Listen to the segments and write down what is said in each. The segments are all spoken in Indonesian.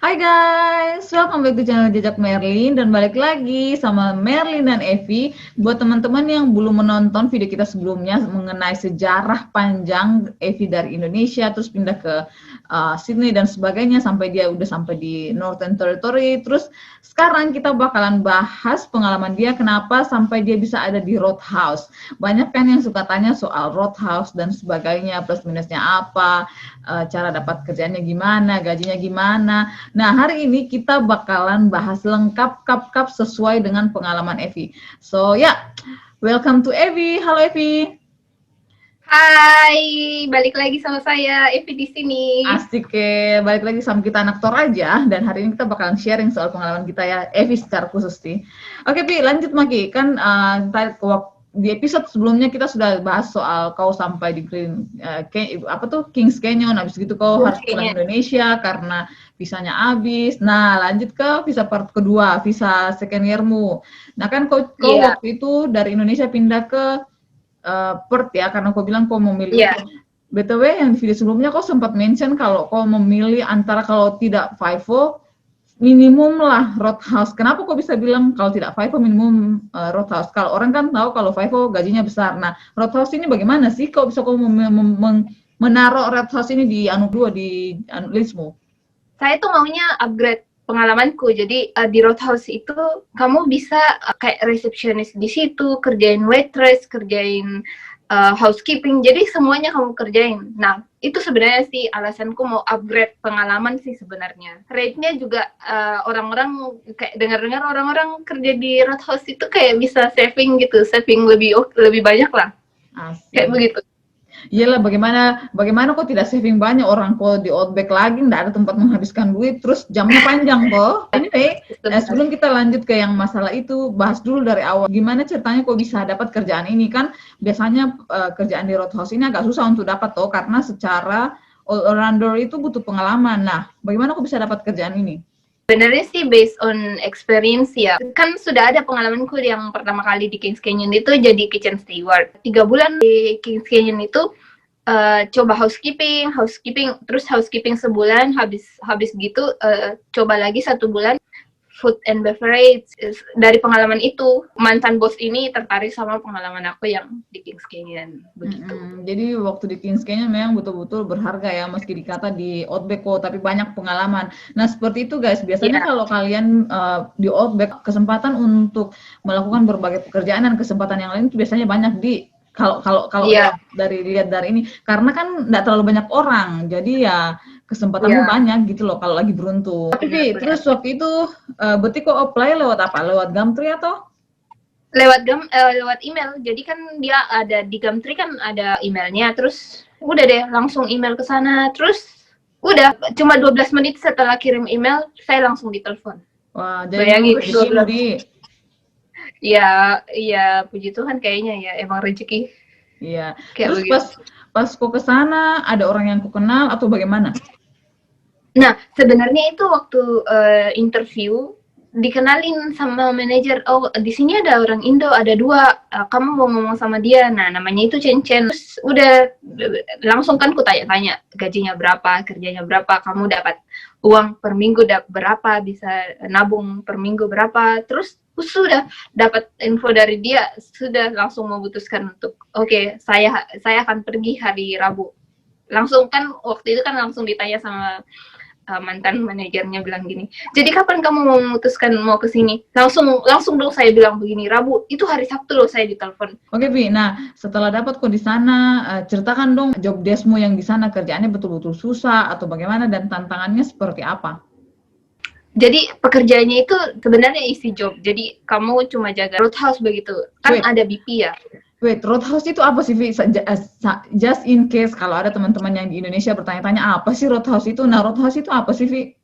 Hai guys, welcome back to channel Jejak Merlin dan balik lagi sama Merlin dan Evi. Buat teman-teman yang belum menonton video kita sebelumnya mengenai sejarah panjang Evi dari Indonesia terus pindah ke Sydney dan sebagainya sampai dia udah sampai di Northern Territory. Terus sekarang kita bakalan bahas pengalaman dia kenapa sampai dia bisa ada di Roadhouse. Banyak kan yang suka tanya soal Roadhouse dan sebagainya, plus minusnya apa, cara dapat kerjanya gimana, gajinya gimana. Nah, hari ini kita bakalan bahas lengkap kap-kap sesuai dengan pengalaman Evi. So, welcome to Evi. Halo Evi. Hai, balik lagi sama saya Evi di sini. Asik balik lagi sama kita anak Toraja dan hari ini kita bakalan sharing soal pengalaman kita ya, Evi secara khusus nih. Oke, Pi, lanjut Maki. Kan di episode sebelumnya kita sudah bahas soal kau sampai di Kings Canyon, habis gitu kau harus pulang Indonesia karena visanya habis. Nah, lanjut ke visa part kedua, visa second year-mu. Nah, kan kau waktu itu dari Indonesia pindah ke Perth ya, karena kau bilang kau memilih. BTW yang di video sebelumnya kau sempat mention kalau kau memilih antara kalau tidak FIFO minimum lah Roadhouse. Kenapa kok bisa bilang kalau tidak FIFO minimum Roadhouse? Kalau orang kan tahu kalau FIFO gajinya besar. Nah, Roadhouse ini bagaimana sih? Kok bisa kok menaruh Roadhouse ini di di listmu? Saya tuh maunya upgrade pengalamanku. Jadi di Roadhouse itu kamu bisa kayak resepsionis di situ, kerjain waitress, kerjain housekeeping, jadi semuanya kamu kerjain. Nah, itu sebenarnya sih alasanku mau upgrade pengalaman sih sebenarnya. Rate-nya juga orang-orang kayak dengar-dengar orang-orang kerja di Roadhouse itu kayak bisa saving gitu, saving lebih banyak lah. Asik. Kayak begitu. Iyalah, bagaimana kok tidak saving banyak, orang kok di Outback lagi nggak ada tempat menghabiskan duit, terus jamnya panjang kok. Anyway, sebelum kita lanjut ke yang masalah itu, bahas dulu dari awal gimana ceritanya kok bisa dapat kerjaan ini. Kan biasanya kerjaan di Roadhouse ini agak susah untuk dapat toh, karena secara all-rounder itu butuh pengalaman. Nah, bagaimana kok bisa dapat kerjaan ini? Sebenarnya sih based on experience ya. Kan sudah ada pengalamanku yang pertama kali di Kings Canyon itu jadi kitchen steward. 3 bulan di Kings Canyon itu coba housekeeping, terus housekeeping sebulan, habis gitu coba lagi 1 bulan food and beverage. Dari pengalaman itu, mantan bos ini tertarik sama pengalaman aku yang di Kings Canyon, begitu. Jadi waktu di Kings Canyon memang betul-betul berharga ya, meski dikata di Outback kok, tapi banyak pengalaman. Nah, seperti itu guys, biasanya kalau kalian di Outback, kesempatan untuk melakukan berbagai pekerjaan dan kesempatan yang lain itu biasanya banyak di kalau dari ini, karena kan nggak terlalu banyak orang, jadi ya kesempatanmu banyak gitu loh kalau lagi beruntung. Tapi terus waktu itu berarti kok apply lewat apa? Lewat Gumtree atau? Lewat email. Jadi kan dia ada di Gumtree kan ada emailnya, terus udah deh langsung email ke sana, terus udah cuma 12 menit setelah kirim email saya langsung ditelepon. Wah, jadi rezeki. Iya, puji Tuhan kayaknya ya, emang rezeki. Iya. Terus pas kok ke sana ada orang yang kau kenal atau bagaimana? Nah, sebenarnya itu waktu interview dikenalin sama manajer, oh di sini ada orang Indo, ada 2, kamu mau ngomong sama dia. Nah, namanya itu Chen. Terus udah langsung kan ku tanya-tanya gajinya berapa, kerjanya berapa, kamu dapat uang per minggu berapa, bisa nabung per minggu berapa. Terus sudah dapat info dari dia, sudah langsung memutuskan untuk oke, saya akan pergi hari Rabu. Langsung kan waktu itu kan langsung ditanya sama mantan manajernya, bilang gini, jadi kapan kamu mau memutuskan mau ke sini? Langsung dong saya bilang begini, Rabu. Itu hari Sabtu loh saya ditelepon. Oke, Bi. Nah, setelah dapat kok di sana, ceritakan dong job deskmu yang di sana, kerjaannya betul-betul susah atau bagaimana dan tantangannya seperti apa? Jadi pekerjaannya itu sebenarnya isi job. Jadi kamu cuma jaga Roadhouse begitu. Kan ada BP ya. Wait, Roadhouse itu apa sih, Vi? Just in case kalau ada teman-teman yang di Indonesia bertanya-tanya apa sih Roadhouse itu? Nah, Roadhouse itu apa sih, Vi?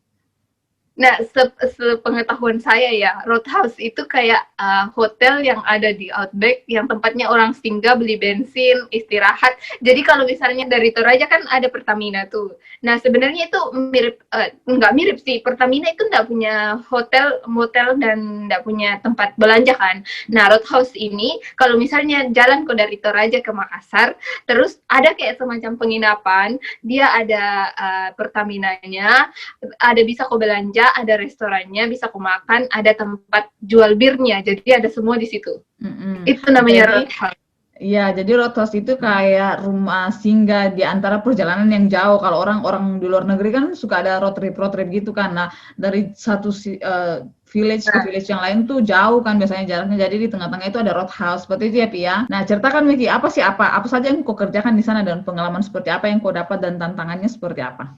Nah, sepengetahuan saya ya, Roadhouse itu kayak hotel yang ada di Outback, yang tempatnya orang singgah, beli bensin, istirahat. Jadi kalau misalnya dari Toraja kan ada Pertamina tuh. Nah, sebenarnya itu mirip, nggak mirip sih. Pertamina itu nggak punya hotel, motel, dan nggak punya tempat belanja kan. Nah, Roadhouse ini, kalau misalnya jalan kok dari Toraja ke Makassar, terus ada kayak semacam penginapan, dia ada Pertaminanya, ada bisa kau belanja, ada restorannya, bisa kau makan, ada tempat jual birnya, jadi ada semua di situ. Itu namanya Roadhouse. Iya, jadi Roadhouse itu kayak rumah singgah di antara perjalanan yang jauh. Kalau orang-orang di luar negeri kan suka ada road trip gitu kan. Nah, dari satu village ke village yang lain tuh jauh kan biasanya jaraknya. Jadi di tengah-tengah itu ada Roadhouse. Seperti itu ya, Pi ya. Nah, ceritakan Miki, apa saja yang kau kerjakan di sana dan pengalaman seperti apa yang kau dapat dan tantangannya seperti apa?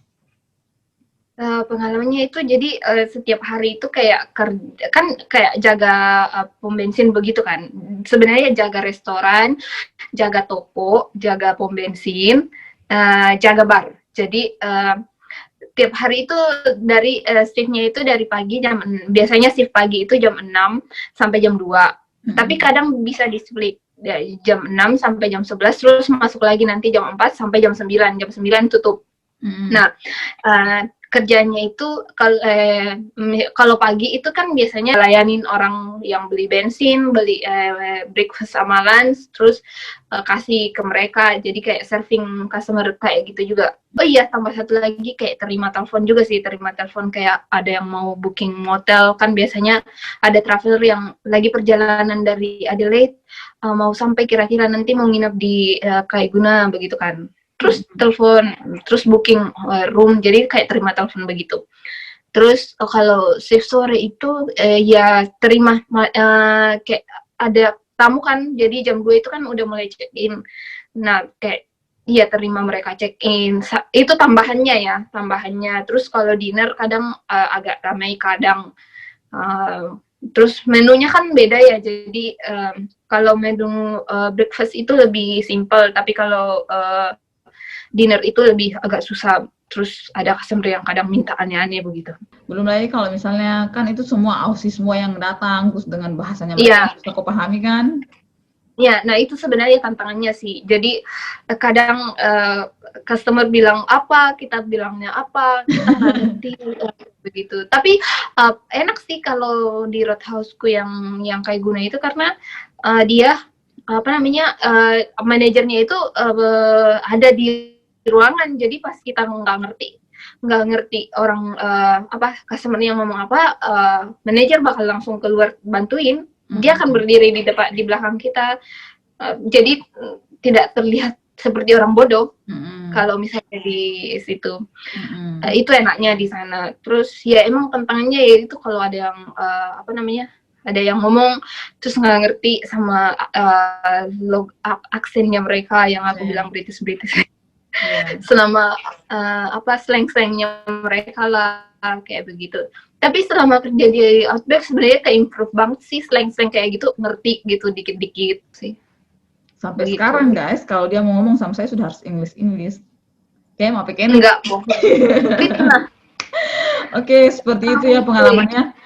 Pengalamannya itu jadi setiap hari itu kayak kan kayak jaga pom bensin begitu kan. Sebenarnya jaga restoran, jaga toko, jaga pom bensin, jaga bar. Jadi tiap hari itu dari shiftnya itu dari pagi biasanya shift pagi itu jam 6 sampai jam 2. Tapi kadang bisa di split dari jam 6 sampai jam 11, terus masuk lagi nanti jam 4 sampai jam 9. Jam 9 tutup. Nah, kerjanya itu kalau pagi itu kan biasanya layanin orang yang beli bensin, beli breakfast sama lunch, terus kasih ke mereka, jadi kayak serving customer kayak gitu juga. Oh iya, tambah satu lagi kayak terima telepon juga sih, terima telepon kayak ada yang mau booking motel, kan biasanya ada traveler yang lagi perjalanan dari Adelaide, mau sampai kira-kira nanti mau nginep di Kaiguna begitu kan. Terus telepon, terus booking room, jadi kayak terima telepon begitu. Terus kalau shift sore itu ya terima kayak ada tamu kan, jadi jam 2 itu kan udah mulai check in. Nah, kayak iya terima mereka check in. Itu tambahannya. Terus kalau dinner kadang agak ramai, kadang terus menunya kan beda ya. Jadi kalau menu breakfast itu lebih simple, tapi kalau dinner itu lebih agak susah, terus ada customer yang kadang minta aneh-aneh begitu. Belum lagi kalau misalnya kan itu semua Aussie semua yang datang, terus dengan bahasanya mereka bisa kau pahami kan? Ya, nah itu sebenarnya tantangannya sih. Jadi kadang customer bilang apa, kita bilangnya apa, kita nggak ngerti begitu. Tapi enak sih kalau di Roadhouse-ku yang kayak guna itu, karena dia manajernya itu ada di ruangan, jadi pas kita nggak ngerti orang customer yang ngomong apa, manajer bakal langsung keluar bantuin. Dia akan berdiri di belakang kita, jadi tidak terlihat seperti orang bodoh kalau misalnya di situ. Itu enaknya di sana. Terus ya emang tantangannya ya itu kalau ada yang ada yang ngomong terus nggak ngerti sama aksennya mereka yang aku bilang British. Selama slang-slangnya mereka lah kayak begitu. Tapi selama kerja di Outback sebenarnya kayak improve banget sih, slang-slang kayak gitu, ngerti gitu dikit-dikit sih. Sampai begitu. Sekarang guys, kalau dia mau ngomong sama saya sudah harus English. Kayak mau pakai enggak. Oke, seperti itu ya pengalamannya.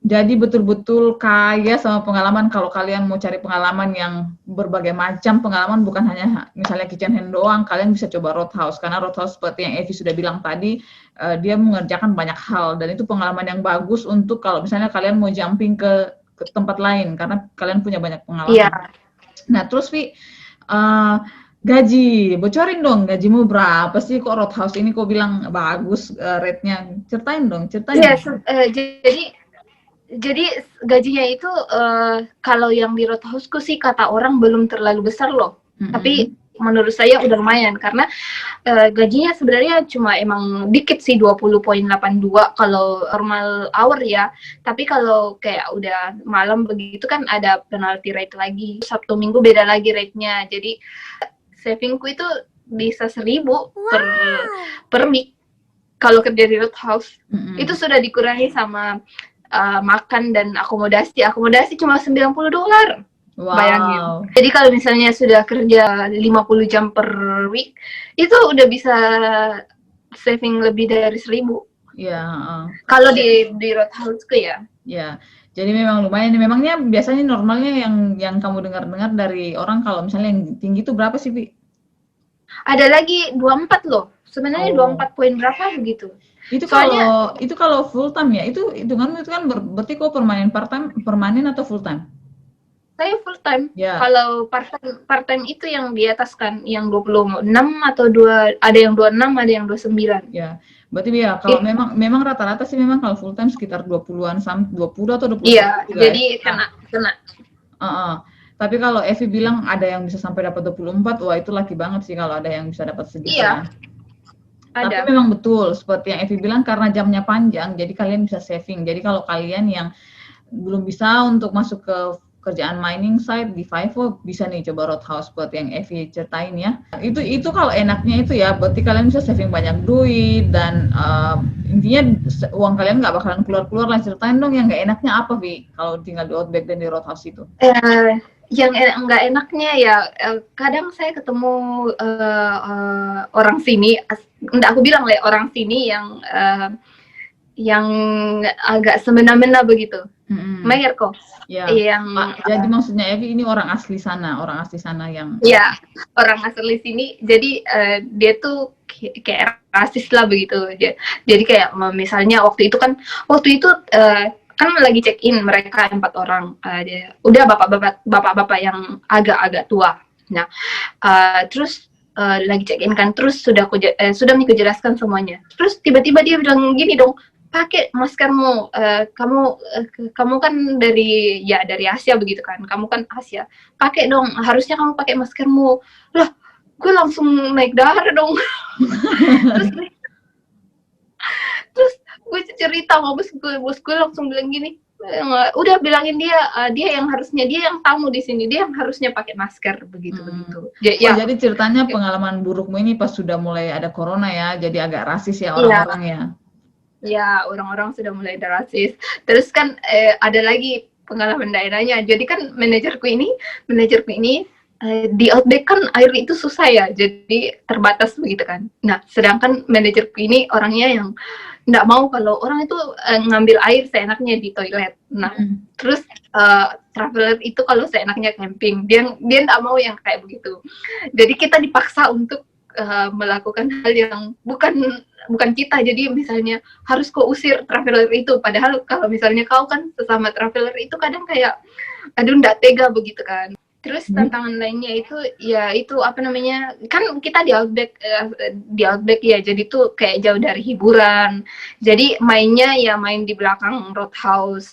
Jadi betul-betul kaya sama pengalaman. Kalau kalian mau cari pengalaman yang berbagai macam pengalaman, bukan hanya misalnya kitchen hand doang, kalian bisa coba Roadhouse. Karena Roadhouse seperti yang Evi sudah bilang tadi, dia mengerjakan banyak hal. Dan itu pengalaman yang bagus untuk kalau misalnya kalian mau jumping ke tempat lain, karena kalian punya banyak pengalaman. Yeah. Nah, terus Vi, gaji, bocorin dong gajimu berapa sih kok Roadhouse ini kok bilang bagus rate-nya. Ceritain dong. Yes, jadi gajinya itu kalau yang di Roadhouse-ku sih kata orang belum terlalu besar loh. Tapi menurut saya udah lumayan karena gajinya sebenarnya cuma emang dikit sih, 20.82 kalau normal hour ya. Tapi kalau kayak udah malam begitu kan ada penalty rate lagi. Sabtu Minggu beda lagi rate-nya. Jadi savingku itu bisa 1.000 per week kalau kerja di Roadhouse. Itu sudah dikurangi sama makan dan akomodasi cuma $90. Wow. Bayangin. Jadi kalau misalnya sudah kerja 50 jam per week, itu udah bisa saving lebih dari 1.000. Iya, Kalau di Roadhouse ke ya. ya. Jadi memang lumayan. Memangnya biasanya normalnya yang kamu dengar-dengar dari orang kalau misalnya yang tinggi itu berapa sih, Pi? Ada lagi 24 loh. Sebenarnya Oh. 24 poin berapa begitu. Itu Soalnya kalau full time ya, itu hitunganmu itu kan berarti kok permanen atau full time? saya full time. Ya, Kalau part time itu yang di atas kan, yang 26 atau ada yang 26, ada yang 29. ya. Berarti ya kalau memang rata-rata sih memang kalau full time sekitar 20-an 20 atau 21 Iya, juga ya. jadi kena. Tapi kalau Evi bilang ada yang bisa sampai dapat 24, wah itu laki banget sih kalau ada yang bisa dapat segitu ya. Iya, Tapi ada. memang betul seperti yang Evi bilang karena jamnya panjang, jadi kalian bisa saving. Jadi kalau kalian yang belum bisa untuk masuk ke kerjaan mining site di Fiverr, bisa nih coba Roadhouse seperti yang Evi ceritain ya. Itu kalau enaknya itu ya, berarti kalian bisa saving banyak duit dan intinya uang kalian nggak bakalan keluar-keluar lah. Ceritain dong yang nggak enaknya apa, Vi, kalau tinggal di Outback dan di Roadhouse itu. Yang nggak enaknya ya, kadang saya ketemu orang sini, enggak, aku bilang lah orang sini yang agak semena-mena begitu. Mayer kok. Ya. Yang jadi maksudnya Evi ini orang asli sana yang. Ya, orang asli sini. Jadi dia tuh kayak rasis lah begitu. Jadi kayak misalnya waktu itu kan lagi check in mereka 4 orang. Udah bapak-bapak yang agak-agak tua. Nah, terus lagi check in kan, terus sudah aku jelaskan semuanya. Terus tiba-tiba dia bilang gini dong, pakai maskermu, kamu kan dari Asia begitu kan, kamu kan Asia, pakai dong, harusnya kamu pakai maskermu. Lah, gue langsung naik darah dong. terus gue cerita sama bos gue langsung bilang gini, udah bilangin dia yang tamu di sini, dia yang harusnya pakai masker begitu. Jadi ceritanya pengalaman burukmu ini pas sudah mulai ada corona ya, jadi agak rasis ya orang-orang ya. Ya, orang-orang sudah mulai rasis. Terus kan ada lagi pengalaman daerahnya. Jadi kan manajerku ini di Outback kan air itu susah ya, jadi terbatas begitu kan. Nah, sedangkan manajerku ini orangnya yang nggak mau kalau orang itu ngambil air seenaknya di toilet. Nah, terus traveler itu kalau seenaknya camping, dia nggak mau yang kayak begitu. Jadi kita dipaksa untuk melakukan hal yang bukan kita. Jadi misalnya harus kau usir traveler itu, padahal kalau misalnya kau kan sesama traveler itu kadang kayak aduh nggak tega begitu kan. Terus tantangan lainnya itu ya itu apa namanya, kan kita di Outback ya, jadi tuh kayak jauh dari hiburan, jadi mainnya ya main di belakang Roadhouse.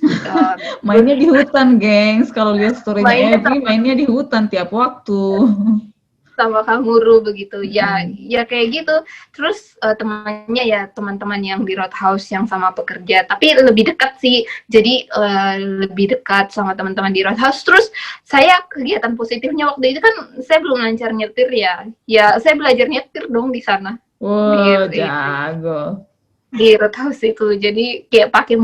Mainnya di hutan, gengs. Kalau lihat story-nya Evi, mainnya di hutan tiap waktu. Sama kanguru begitu ya kayak gitu. Terus teman-teman yang di Roadhouse yang sama pekerja, tapi lebih dekat sih, jadi lebih dekat sama teman-teman di Roadhouse. Terus saya kegiatan positifnya waktu itu kan saya belum lancar nyetir ya saya belajar nyetir dong di sana. Jago di Roadhouse itu, jadi kayak pakai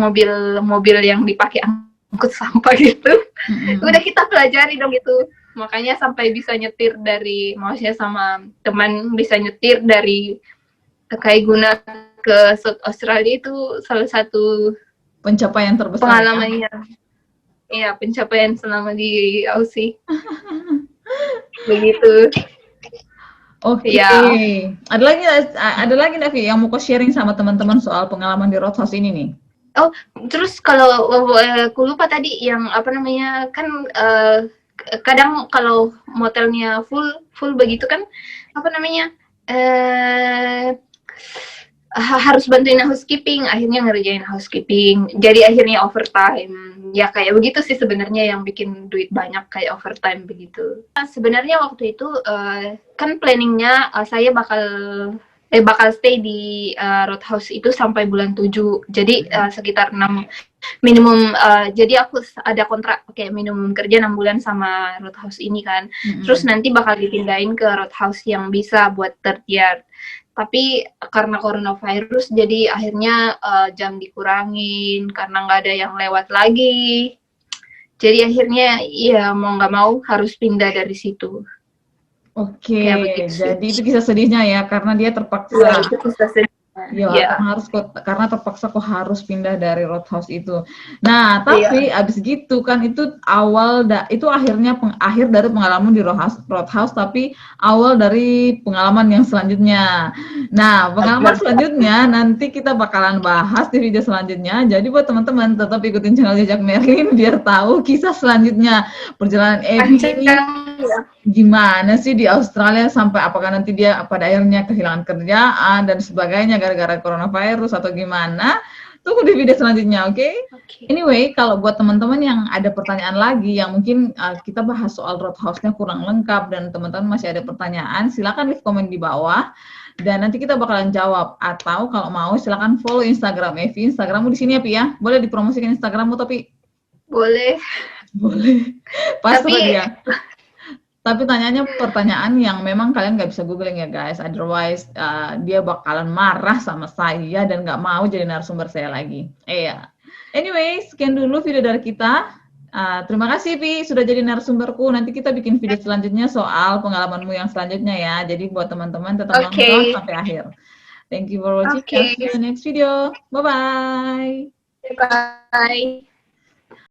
mobil yang dipakai angkut sampah gitu. Udah kita pelajari dong itu. Makanya sampai bisa nyetir maksudnya sama teman bisa nyetir dari Kaiguna ke South Australia, itu salah satu pencapaian terbesar pengalamannya. Iya, pencapaian selama di Aussie. Begitu. Oke. Ada lagi Navi yang mau kau sharing sama teman-teman soal pengalaman di Roadhouse ini nih? Oh, terus kalau aku lupa tadi yang apa namanya, kan kadang kalau motelnya full begitu kan, apa namanya, harus bantuin housekeeping, akhirnya ngerjain housekeeping, jadi akhirnya overtime. Ya kayak begitu sih sebenarnya yang bikin duit banyak, kayak overtime begitu. Sebenarnya waktu itu kan planningnya saya bakal stay di Roadhouse itu sampai bulan 7. Jadi sekitar 6 minimum, jadi aku ada kontrak kayak minimum kerja 6 bulan sama Roadhouse ini kan. Terus nanti bakal dipindahin ke Roadhouse yang bisa buat third year. Tapi karena coronavirus jadi akhirnya jam dikurangin karena nggak ada yang lewat lagi. Jadi akhirnya ya mau nggak mau harus pindah dari situ. Oke, jadi itu kisah sedihnya ya, karena dia terpaksa. Ya, itu kisah sedih. Iya, Ya, karena terpaksa kok harus pindah dari Roadhouse itu. Nah, tapi iya. abis gitu kan itu itu akhir dari pengalaman di Roadhouse, tapi awal dari pengalaman yang selanjutnya. Nah, pengalaman selanjutnya nanti kita bakalan bahas di video selanjutnya. Jadi buat teman-teman tetap ikutin channel Jejak Merlin biar tahu kisah selanjutnya perjalanan Evi ini Panjang ya. gimana sih di Australia, sampai apakah nanti dia pada akhirnya kehilangan kerjaan dan sebagainya gara-gara coronavirus atau gimana. Tunggu di video selanjutnya, oke? Oke. Anyway, kalau buat teman-teman yang ada pertanyaan lagi yang mungkin kita bahas soal Roadhouse-nya kurang lengkap dan teman-teman masih ada pertanyaan, silakan leave komen di bawah dan nanti kita bakalan jawab. Atau kalau mau silakan follow Instagram Evi. Instagrammu di sini ya, Pi ya. Boleh dipromosikan Instagrammu, tapi Boleh. boleh. Pasrah Tapi dia. Tapi tanyanya pertanyaan yang memang kalian nggak bisa googling ya guys, otherwise dia bakalan marah sama saya dan nggak mau jadi narasumber saya lagi. Iya. Anyway, sekian dulu video dari kita. Terima kasih Vi sudah jadi narasumberku. Nanti kita bikin video selanjutnya soal pengalamanmu yang selanjutnya ya. Jadi buat teman-teman tetap nonton sampai akhir. Thank you for watching. Oke. See you in the next video. Bye-bye. Bye.